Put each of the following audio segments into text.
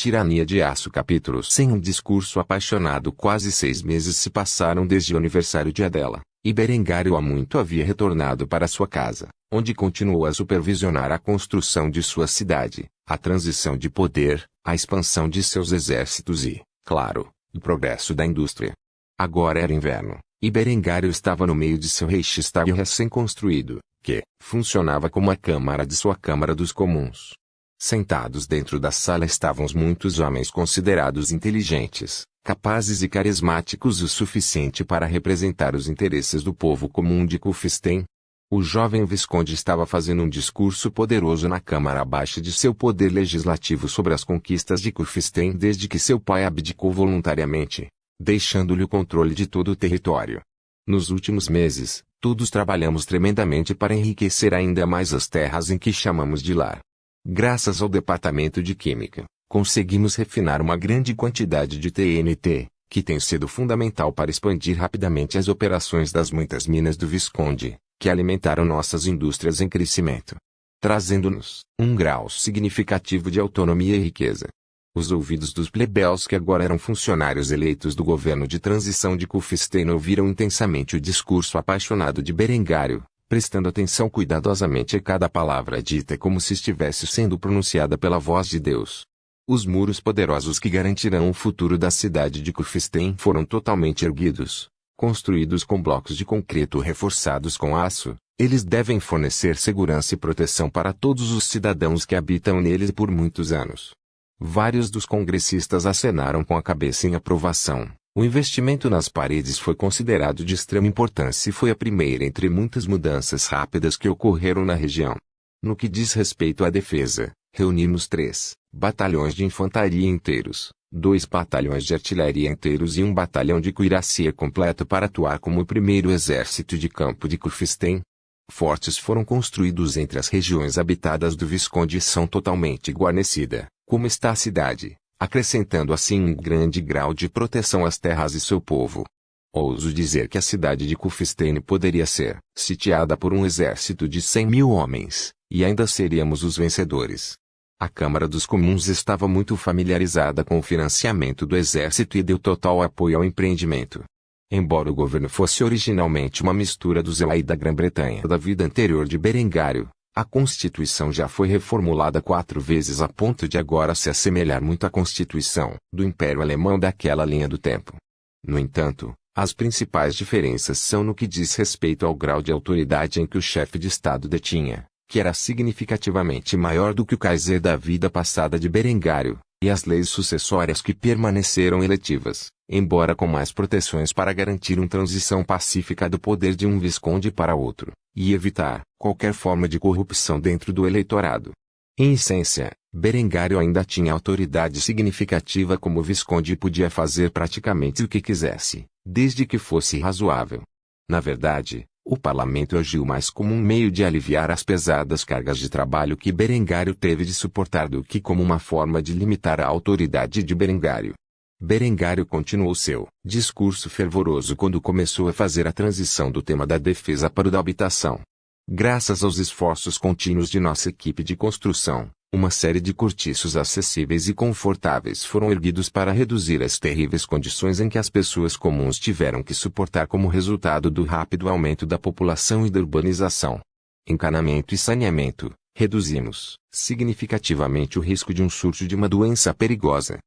Tirania de Aço capítulo 100. Um discurso apaixonado. Quase 6 meses se passaram desde o aniversário de Adela, e Berengário há muito havia retornado para sua casa, onde continuou a supervisionar a construção de sua cidade, a transição de poder, a expansão de seus exércitos e, claro, o progresso da indústria. Agora era inverno, e Berengário estava no meio de seu Reichstag recém-construído, que funcionava como a câmara de sua Câmara dos Comuns. Sentados dentro da sala estavam muitos homens considerados inteligentes, capazes e carismáticos o suficiente para representar os interesses do povo comum de Kufstein. O jovem visconde estava fazendo um discurso poderoso na Câmara abaixo de seu poder legislativo sobre as conquistas de Kufstein desde que seu pai abdicou voluntariamente, deixando-lhe o controle de todo o território. Nos últimos meses, todos trabalhamos tremendamente para enriquecer ainda mais as terras em que chamamos de lar. Graças ao Departamento de Química, conseguimos refinar uma grande quantidade de TNT, que tem sido fundamental para expandir rapidamente as operações das muitas minas do Visconde, que alimentaram nossas indústrias em crescimento, trazendo-nos um grau significativo de autonomia e riqueza. Os ouvidos dos plebeus que agora eram funcionários eleitos do governo de transição de Kufstein ouviram intensamente o discurso apaixonado de Berengário, prestando atenção cuidadosamente a cada palavra dita como se estivesse sendo pronunciada pela voz de Deus. Os muros poderosos que garantirão o futuro da cidade de Kufstein foram totalmente erguidos, construídos com blocos de concreto reforçados com aço. Eles devem fornecer segurança e proteção para todos os cidadãos que habitam neles por muitos anos. Vários dos congressistas acenaram com a cabeça em aprovação. O investimento nas paredes foi considerado de extrema importância e foi a primeira entre muitas mudanças rápidas que ocorreram na região. No que diz respeito à defesa, reunimos 3 batalhões de infantaria inteiros, 2 batalhões de artilharia inteiros e um batalhão de cuiracia completo para atuar como o primeiro exército de campo de Kufstein. Fortes foram construídos entre as regiões habitadas do Visconde e são totalmente guarnecida, como está a cidade, acrescentando assim um grande grau de proteção às terras e seu povo. Ouso dizer que a cidade de Kufstein poderia ser sitiada por um exército de 100.000 homens, e ainda seríamos os vencedores. A Câmara dos Comuns estava muito familiarizada com o financiamento do exército e deu total apoio ao empreendimento. Embora o governo fosse originalmente uma mistura do Zéu e da Grã-Bretanha da vida anterior de Berengário, a Constituição já foi reformulada 4 vezes a ponto de agora se assemelhar muito à Constituição do Império Alemão daquela linha do tempo. No entanto, as principais diferenças são no que diz respeito ao grau de autoridade em que o chefe de Estado detinha, que era significativamente maior do que o Kaiser da vida passada de Berengário, e as leis sucessórias que permaneceram eletivas, embora com mais proteções para garantir uma transição pacífica do poder de um visconde para outro, e evitar qualquer forma de corrupção dentro do eleitorado. Em essência, Berengário ainda tinha autoridade significativa como visconde e podia fazer praticamente o que quisesse, desde que fosse razoável. Na verdade, o parlamento agiu mais como um meio de aliviar as pesadas cargas de trabalho que Berengário teve de suportar do que como uma forma de limitar a autoridade de Berengário. Berengário continuou seu discurso fervoroso quando começou a fazer a transição do tema da defesa para o da habitação. Graças aos esforços contínuos de nossa equipe de construção, uma série de cortiços acessíveis e confortáveis foram erguidos para reduzir as terríveis condições em que as pessoas comuns tiveram que suportar como resultado do rápido aumento da população e da urbanização. Encanamento e saneamento. Reduzimos significativamente o risco de um surto de uma doença perigosa.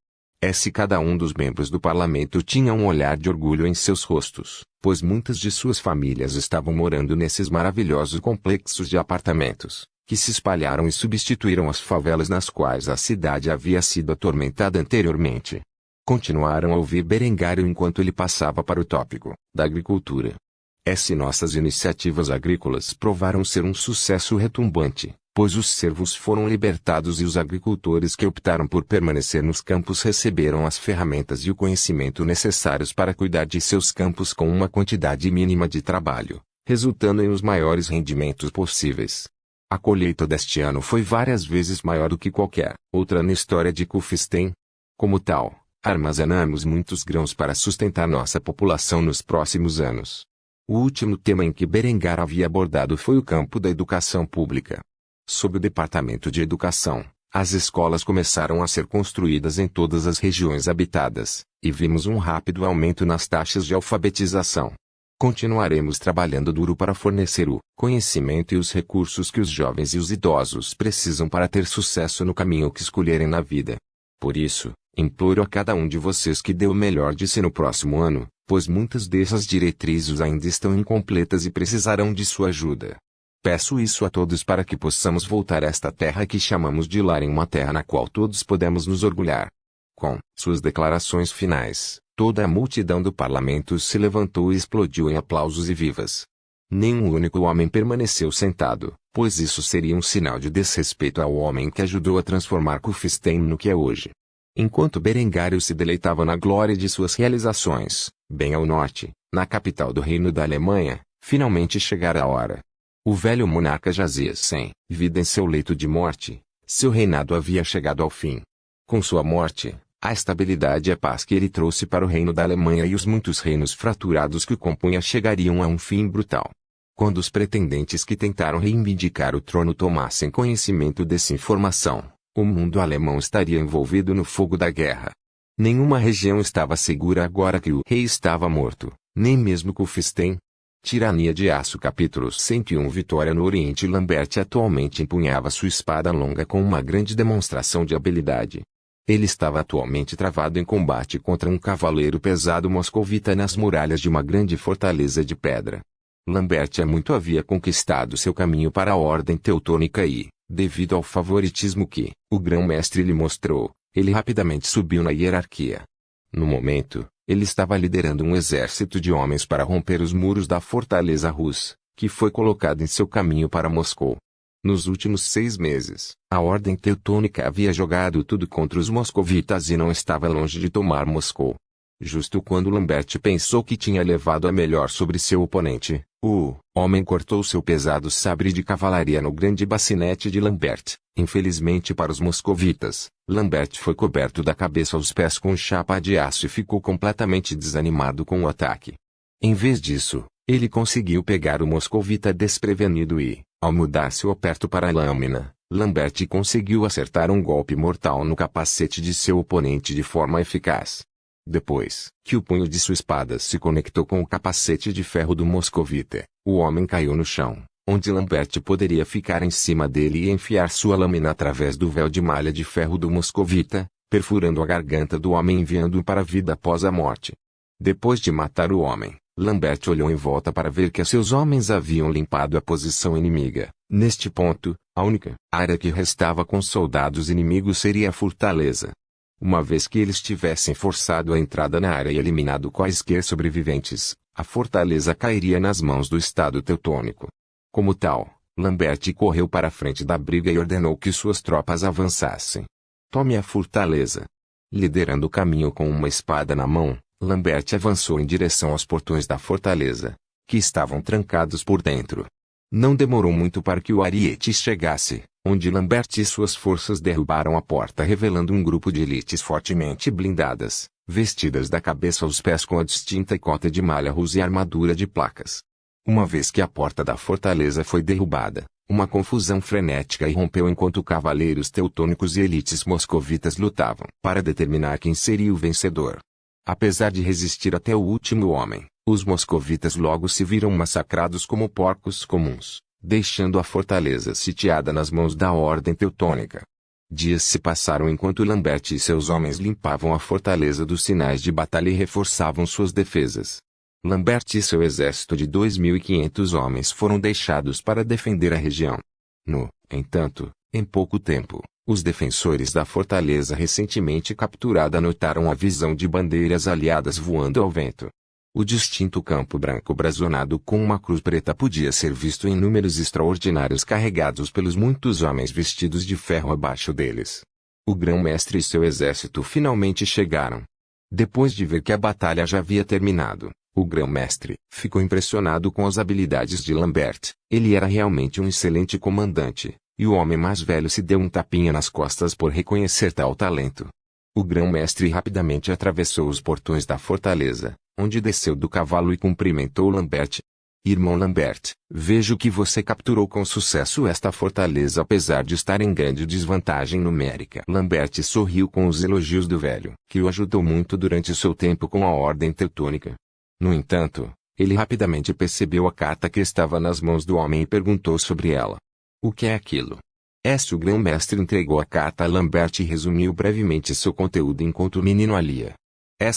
Se cada um dos membros do parlamento tinha um olhar de orgulho em seus rostos, pois muitas de suas famílias estavam morando nesses maravilhosos complexos de apartamentos, que se espalharam e substituíram as favelas nas quais a cidade havia sido atormentada anteriormente. Continuaram a ouvir Berengário enquanto ele passava para o tópico da agricultura. Nossas iniciativas agrícolas provaram ser um sucesso retumbante, pois os servos foram libertados e os agricultores que optaram por permanecer nos campos receberam as ferramentas e o conhecimento necessários para cuidar de seus campos com uma quantidade mínima de trabalho, resultando em os maiores rendimentos possíveis. A colheita deste ano foi várias vezes maior do que qualquer outra na história de Kufstein. Como tal, armazenamos muitos grãos para sustentar nossa população nos próximos anos. O último tema em que Berengário havia abordado foi o campo da educação pública. Sob o Departamento de Educação, As escolas começaram a ser construídas em todas as regiões habitadas, e vimos um rápido aumento nas taxas de alfabetização. Continuaremos trabalhando duro para fornecer o conhecimento e os recursos que os jovens e os idosos precisam para ter sucesso no caminho que escolherem na vida. Por isso, imploro a cada um de vocês que dê o melhor de si no próximo ano, pois muitas dessas diretrizes ainda estão incompletas e precisarão de sua ajuda. Peço isso a todos para que possamos voltar a esta terra que chamamos de lar em uma terra na qual todos podemos nos orgulhar. Com suas declarações finais, toda a multidão do parlamento se levantou e explodiu em aplausos e vivas. Nenhum único homem permaneceu sentado, pois isso seria um sinal de desrespeito ao homem que ajudou a transformar Kufstein no que é hoje. Enquanto Berengário se deleitava na glória de suas realizações, bem ao norte, na capital do Reino da Alemanha, finalmente chegara a hora. O velho monarca jazia sem vida em seu leito de morte. Seu reinado havia chegado ao fim. Com sua morte, a estabilidade e a paz que ele trouxe para o Reino da Alemanha e os muitos reinos fraturados que o compunha chegariam a um fim brutal. Quando os pretendentes que tentaram reivindicar o trono tomassem conhecimento dessa informação, o mundo alemão estaria envolvido no fogo da guerra. Nenhuma região estava segura agora que o rei estava morto, nem mesmo Kufstein. Tirania de Aço capítulo 101 Vitória no Oriente. Lambert atualmente empunhava sua espada longa com uma grande demonstração de habilidade. Ele estava atualmente travado em combate contra um cavaleiro pesado moscovita nas muralhas de uma grande fortaleza de pedra. Lambert muito havia conquistado seu caminho para a ordem teutônica e, devido ao favoritismo que o grão-mestre lhe mostrou, ele rapidamente subiu na hierarquia. No momento, ele estava liderando um exército de homens para romper os muros da fortaleza Rus, que foi colocado em seu caminho para Moscou. Nos últimos 6 meses, a ordem teutônica havia jogado tudo contra os moscovitas e não estava longe de tomar Moscou. Justo quando Lambert pensou que tinha levado a melhor sobre seu oponente, o homem cortou seu pesado sabre de cavalaria no grande bacinete de Lambert. Infelizmente para os moscovitas, Lambert foi coberto da cabeça aos pés com chapa de aço e ficou completamente desanimado com o ataque. Em vez disso, ele conseguiu pegar o moscovita desprevenido e, ao mudar seu aperto para a lâmina, Lambert conseguiu acertar um golpe mortal no capacete de seu oponente de forma eficaz. Depois que o punho de sua espada se conectou com o capacete de ferro do moscovita, o homem caiu no chão, onde Lambert poderia ficar em cima dele e enfiar sua lâmina através do véu de malha de ferro do moscovita, perfurando a garganta do homem e enviando-o para a vida após a morte. Depois de matar o homem, Lambert olhou em volta para ver que seus homens haviam limpado a posição inimiga. Neste ponto, a única área que restava com soldados inimigos seria a fortaleza. Uma vez que eles tivessem forçado a entrada na área e eliminado quaisquer sobreviventes, a fortaleza cairia nas mãos do Estado teutônico. Como tal, Lambert correu para a frente da briga e ordenou que suas tropas avançassem. Tome a fortaleza. Liderando o caminho com uma espada na mão, Lambert avançou em direção aos portões da fortaleza, que estavam trancados por dentro. Não demorou muito para que o ariete chegasse, onde Lambert e suas forças derrubaram a porta revelando um grupo de elites fortemente blindadas, vestidas da cabeça aos pés com a distinta cota de malha russa e armadura de placas. Uma vez que a porta da fortaleza foi derrubada, uma confusão frenética irrompeu enquanto cavaleiros teutônicos e elites moscovitas lutavam para determinar quem seria o vencedor. Apesar de resistir até o último homem, os moscovitas logo se viram massacrados como porcos comuns, deixando a fortaleza sitiada nas mãos da ordem teutônica. Dias se passaram enquanto Lambert e seus homens limpavam a fortaleza dos sinais de batalha e reforçavam suas defesas. Lambert e seu exército de 2.500 homens foram deixados para defender a região. No entanto, em pouco tempo, os defensores da fortaleza recentemente capturada notaram a visão de bandeiras aliadas voando ao vento. O distinto campo branco brazonado com uma cruz preta podia ser visto em números extraordinários carregados pelos muitos homens vestidos de ferro abaixo deles. O grão-mestre e seu exército finalmente chegaram. Depois de ver que a batalha já havia terminado, o grão-mestre ficou impressionado com as habilidades de Lambert. Ele era realmente um excelente comandante, e o homem mais velho se deu um tapinha nas costas por reconhecer tal talento. O grão-mestre rapidamente atravessou os portões da fortaleza, onde desceu do cavalo e cumprimentou Lambert. Irmão Lambert, vejo que você capturou com sucesso esta fortaleza apesar de estar em grande desvantagem numérica. Lambert sorriu com os elogios do velho, que o ajudou muito durante seu tempo com a Ordem Teutônica. No entanto, ele rapidamente percebeu a carta que estava nas mãos do homem e perguntou sobre ela. O que é aquilo? O grão-mestre entregou a carta a Lambert e resumiu brevemente seu conteúdo enquanto o menino a lia.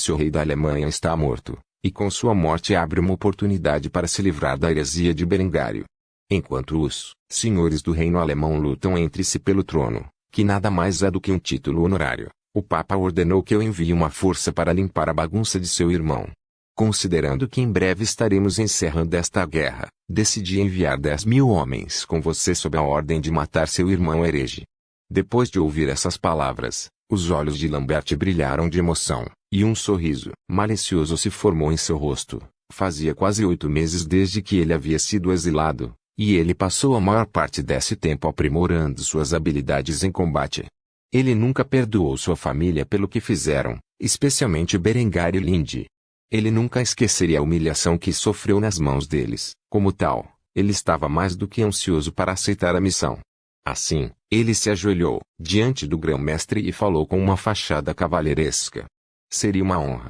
O rei da Alemanha está morto, e com sua morte abre uma oportunidade para se livrar da heresia de Berengário. Enquanto os senhores do reino alemão lutam entre si pelo trono, que nada mais é do que um título honorário, o Papa ordenou que eu envie uma força para limpar a bagunça de seu irmão. Considerando que em breve estaremos encerrando esta guerra, decidi enviar 10.000 homens com você sob a ordem de matar seu irmão herege. Depois de ouvir essas palavras, os olhos de Lambert brilharam de emoção, e um sorriso malicioso se formou em seu rosto. Fazia quase 8 meses desde que ele havia sido exilado, e ele passou a maior parte desse tempo aprimorando suas habilidades em combate. Ele nunca perdoou sua família pelo que fizeram, especialmente Berengar e Linde. Ele nunca esqueceria a humilhação que sofreu nas mãos deles. Como tal, ele estava mais do que ansioso para aceitar a missão. Assim, ele se ajoelhou diante do grão-mestre e falou com uma fachada cavalheiresca. Seria uma honra.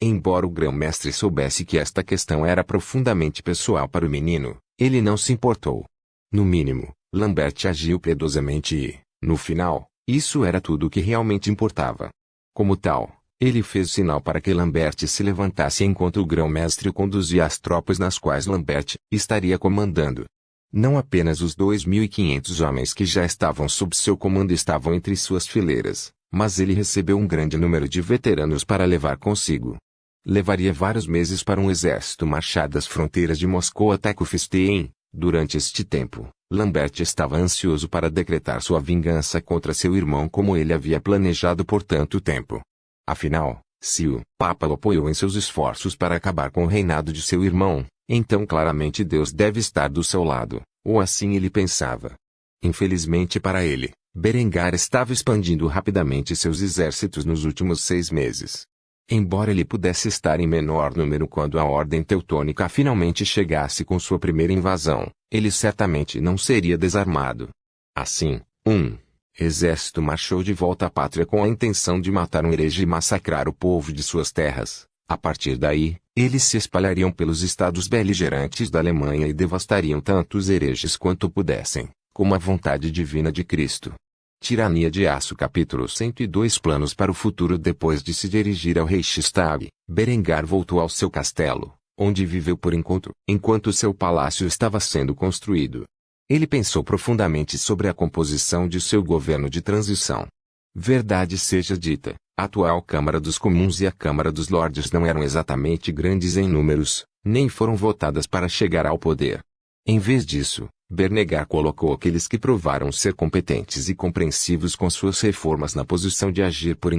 Embora o grão-mestre soubesse que esta questão era profundamente pessoal para o menino, ele não se importou. No mínimo, Lambert agiu piedosamente e, no final, isso era tudo o que realmente importava. Como tal, ele fez sinal para que Lambert se levantasse enquanto o grão-mestre conduzia as tropas nas quais Lambert estaria comandando. Não apenas os 2.500 homens que já estavam sob seu comando estavam entre suas fileiras, mas ele recebeu um grande número de veteranos para levar consigo. Levaria vários meses para um exército marchar das fronteiras de Moscou até Kufstein. Durante este tempo, Lambert estava ansioso para decretar sua vingança contra seu irmão como ele havia planejado por tanto tempo. Afinal, se o Papa o apoiou em seus esforços para acabar com o reinado de seu irmão, então claramente Deus deve estar do seu lado, ou assim ele pensava. Infelizmente para ele, Berengar estava expandindo rapidamente seus exércitos nos últimos 6 meses. Embora ele pudesse estar em menor número quando a Ordem Teutônica finalmente chegasse com sua primeira invasão, ele certamente não seria desarmado. Assim, exército marchou de volta à pátria com a intenção de matar um herege e massacrar o povo de suas terras. A partir daí, eles se espalhariam pelos estados beligerantes da Alemanha e devastariam tanto os hereges quanto pudessem, como a vontade divina de Cristo. Tirania de Aço capítulo 102 Planos para o futuro. Depois de se dirigir ao Reichstag, Berengar voltou ao seu castelo, onde viveu por enquanto seu palácio estava sendo construído. Ele pensou profundamente sobre a composição de seu governo de transição. Verdade seja dita, a atual Câmara dos Comuns e a Câmara dos Lordes não eram exatamente grandes em números, nem foram votadas para chegar ao poder. Em vez disso, Berengar colocou aqueles que provaram ser competentes e compreensivos com suas reformas na posição de agir por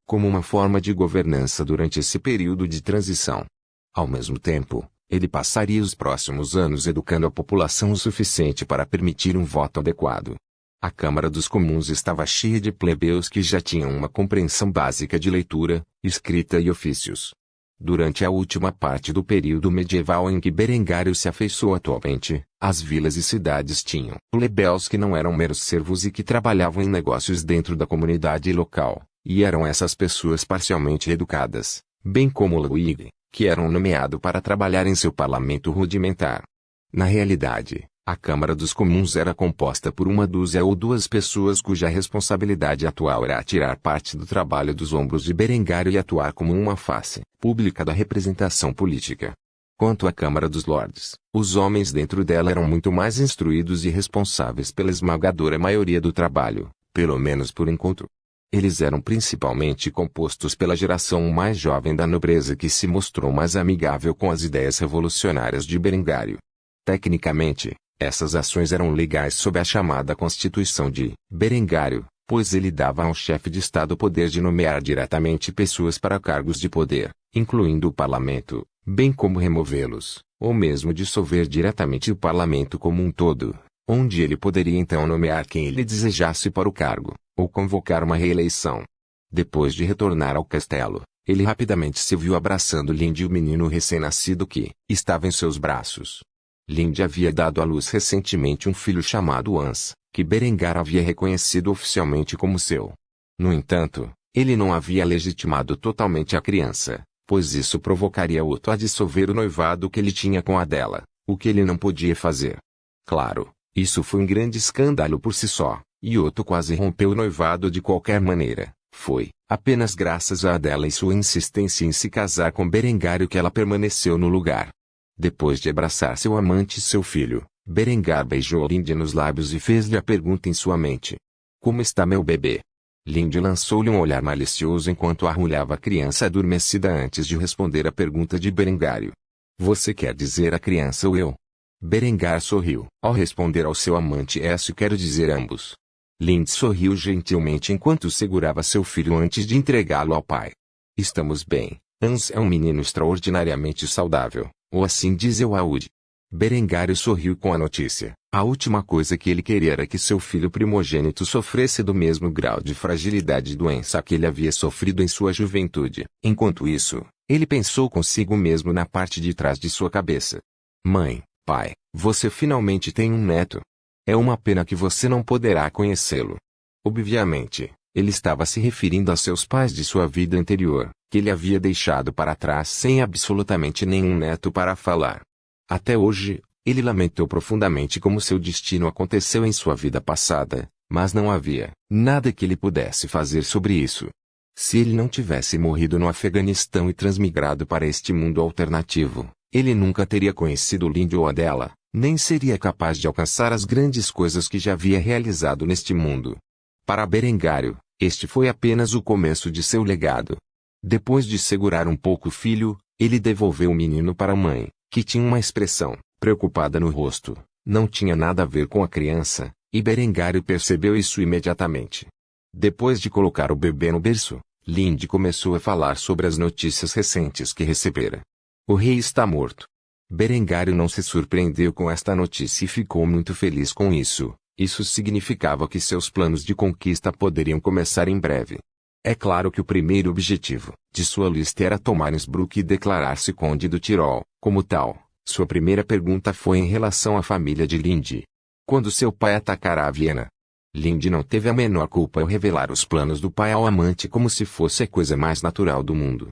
como uma forma de governança durante esse período de transição. Ao mesmo tempo, ele passaria os próximos anos educando a população o suficiente para permitir um voto adequado. A Câmara dos Comuns estava cheia de plebeus que já tinham uma compreensão básica de leitura, escrita e ofícios. Durante a última parte do período medieval em que Berengário se afeiçoou atualmente, as vilas e cidades tinham plebeus que não eram meros servos e que trabalhavam em negócios dentro da comunidade local, e eram essas pessoas parcialmente educadas, bem como Ludwig, que eram nomeado para trabalhar em seu parlamento rudimentar. Na realidade, a Câmara dos Comuns era composta por uma dúzia ou duas pessoas cuja responsabilidade atual era tirar parte do trabalho dos ombros de Berengário e atuar como uma face pública da representação política. Quanto à Câmara dos Lordes, os homens dentro dela eram muito mais instruídos e responsáveis pela esmagadora maioria do trabalho, pelo menos por enquanto. Eles eram principalmente compostos pela geração mais jovem da nobreza que se mostrou mais amigável com as ideias revolucionárias de Berengário. Tecnicamente, essas ações eram legais sob a chamada Constituição de Berengário, pois ele dava ao chefe de Estado o poder de nomear diretamente pessoas para cargos de poder, incluindo o parlamento, bem como removê-los, ou mesmo dissolver diretamente o parlamento como um todo, onde ele poderia então nomear quem ele desejasse para o cargo, ou convocar uma reeleição. Depois de retornar ao castelo, ele rapidamente se viu abraçando Linde e o menino recém-nascido que estava em seus braços. Linde havia dado à luz recentemente um filho chamado Hans, que Berengar havia reconhecido oficialmente como seu. No entanto, ele não havia legitimado totalmente a criança, pois isso provocaria Otto a dissolver o noivado que ele tinha com Adela, o que ele não podia fazer. Claro, isso foi um grande escândalo por si só, e Otto quase rompeu o noivado de qualquer maneira. Foi apenas graças a Adela e sua insistência em se casar com Berengário que ela permaneceu no lugar. Depois de abraçar seu amante e seu filho, Berengar beijou Linde nos lábios e fez-lhe a pergunta em sua mente: "Como está meu bebê?" Linde lançou-lhe um olhar malicioso enquanto arrulhava a criança adormecida antes de responder à pergunta de Berengário. "Você quer dizer a criança ou eu?" Berengar sorriu. Ao responder ao seu amante: "Isso quero dizer ambos." Linde sorriu gentilmente enquanto segurava seu filho antes de entregá-lo ao pai. "Estamos bem. Hans é um menino extraordinariamente saudável, ou assim diz Euaúde." Berengário sorriu com a notícia. A última coisa que ele queria era que seu filho primogênito sofresse do mesmo grau de fragilidade e doença que ele havia sofrido em sua juventude. Enquanto isso, ele pensou consigo mesmo na parte de trás de sua cabeça. "Mãe, pai, você finalmente tem um neto. É uma pena que você não poderá conhecê-lo." Obviamente, ele estava se referindo a seus pais de sua vida anterior, que ele havia deixado para trás sem absolutamente nenhum neto para falar. Até hoje, ele lamentou profundamente como seu destino aconteceu em sua vida passada, mas não havia nada que ele pudesse fazer sobre isso. Se ele não tivesse morrido no Afeganistão e transmigrado para este mundo alternativo, ele nunca teria conhecido Linde ou Adela, nem seria capaz de alcançar as grandes coisas que já havia realizado neste mundo. Para Berengário, este foi apenas o começo de seu legado. Depois de segurar um pouco o filho, ele devolveu o menino para a mãe, que tinha uma expressão preocupada no rosto. Não tinha nada a ver com a criança, e Berengário percebeu isso imediatamente. Depois de colocar o bebê no berço, Linde começou a falar sobre as notícias recentes que recebera. "O rei está morto." Berengário não se surpreendeu com esta notícia e ficou muito feliz com isso. Isso significava que seus planos de conquista poderiam começar em breve. É claro que o primeiro objetivo de sua lista era tomar Innsbruck e declarar-se conde do Tirol. Como tal, sua primeira pergunta foi em relação à família de Linde. Quando seu pai atacará a Viena? Linde não teve a menor culpa ao revelar os planos do pai ao amante como se fosse a coisa mais natural do mundo.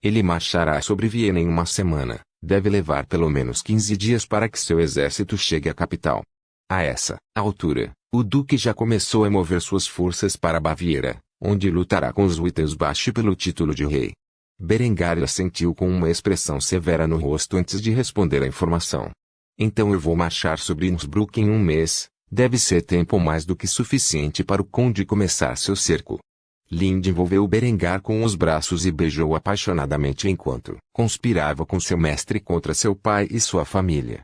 Ele marchará sobre Viena em uma semana. Deve levar pelo menos 15 dias para que seu exército chegue à capital. A essa altura, o duque já começou a mover suas forças para Baviera, onde lutará com os Wittelsbach pelo título de rei. Berengário assentiu com uma expressão severa no rosto antes de responder à informação. "Então eu vou marchar sobre Innsbruck em um mês. Deve ser tempo mais do que suficiente para o conde começar seu cerco." Linde envolveu Berengar com os braços e beijou apaixonadamente enquanto conspirava com seu mestre contra seu pai e sua família.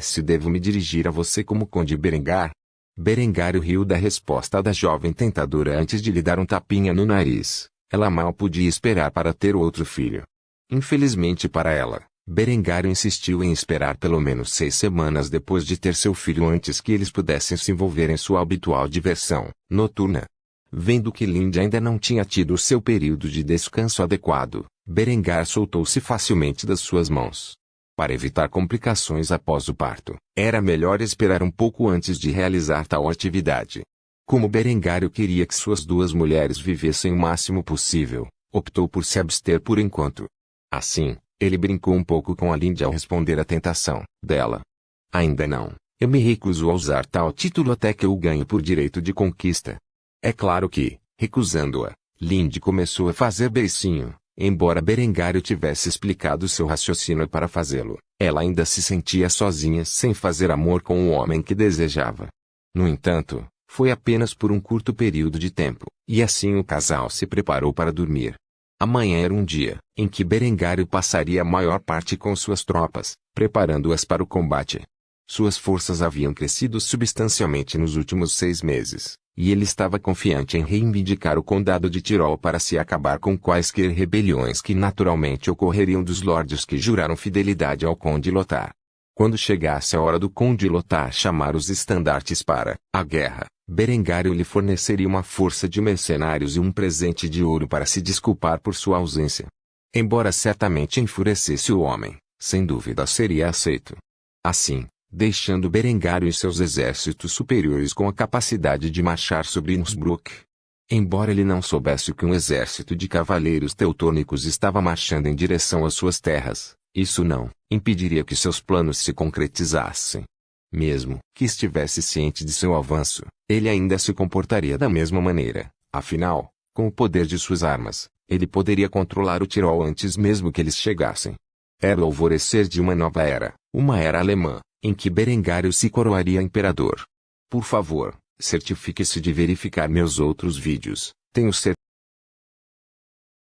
Se devo me dirigir a você como conde Berengar?" Berengário riu da resposta da jovem tentadora antes de lhe dar um tapinha no nariz. Ela mal podia esperar para ter outro filho. Infelizmente para ela, Berengário insistiu em esperar pelo menos 6 semanas depois de ter seu filho antes que eles pudessem se envolver em sua habitual diversão noturna. Vendo que Linde ainda não tinha tido seu período de descanso adequado, Berengar soltou-se facilmente das suas mãos. Para evitar complicações após o parto, era melhor esperar um pouco antes de realizar tal atividade. Como Berengário queria que suas duas mulheres vivessem o máximo possível, optou por se abster por enquanto. Assim, ele brincou um pouco com a Linde ao responder à tentação dela. "Ainda não, eu me recuso a usar tal título até que eu o ganhe por direito de conquista." É claro que, recusando-a, Linde começou a fazer beicinho. Embora Berengário tivesse explicado seu raciocínio para fazê-lo, ela ainda se sentia sozinha sem fazer amor com o homem que desejava. No entanto, foi apenas por um curto período de tempo, e assim o casal se preparou para dormir. Amanhã era um dia em que Berengário passaria a maior parte com suas tropas, preparando-as para o combate. Suas forças haviam crescido substancialmente nos últimos 6 meses, e ele estava confiante em reivindicar o condado de Tirol para se acabar com quaisquer rebeliões que naturalmente ocorreriam dos lordes que juraram fidelidade ao conde Lothar. Quando chegasse a hora do conde Lothar chamar os estandartes para a guerra, Berengário lhe forneceria uma força de mercenários e um presente de ouro para se desculpar por sua ausência. Embora certamente enfurecesse o homem, sem dúvida seria aceito. Assim, deixando Berengário e seus exércitos superiores com a capacidade de marchar sobre Innsbruck. Embora ele não soubesse que um exército de cavaleiros teutônicos estava marchando em direção às suas terras, isso não impediria que seus planos se concretizassem. Mesmo que estivesse ciente de seu avanço, ele ainda se comportaria da mesma maneira. Afinal, com o poder de suas armas, ele poderia controlar o Tirol antes mesmo que eles chegassem. Era o alvorecer de uma nova era, uma era alemã, em que Berengário se coroaria imperador. Por favor, certifique-se de verificar meus outros vídeos. Tenho certeza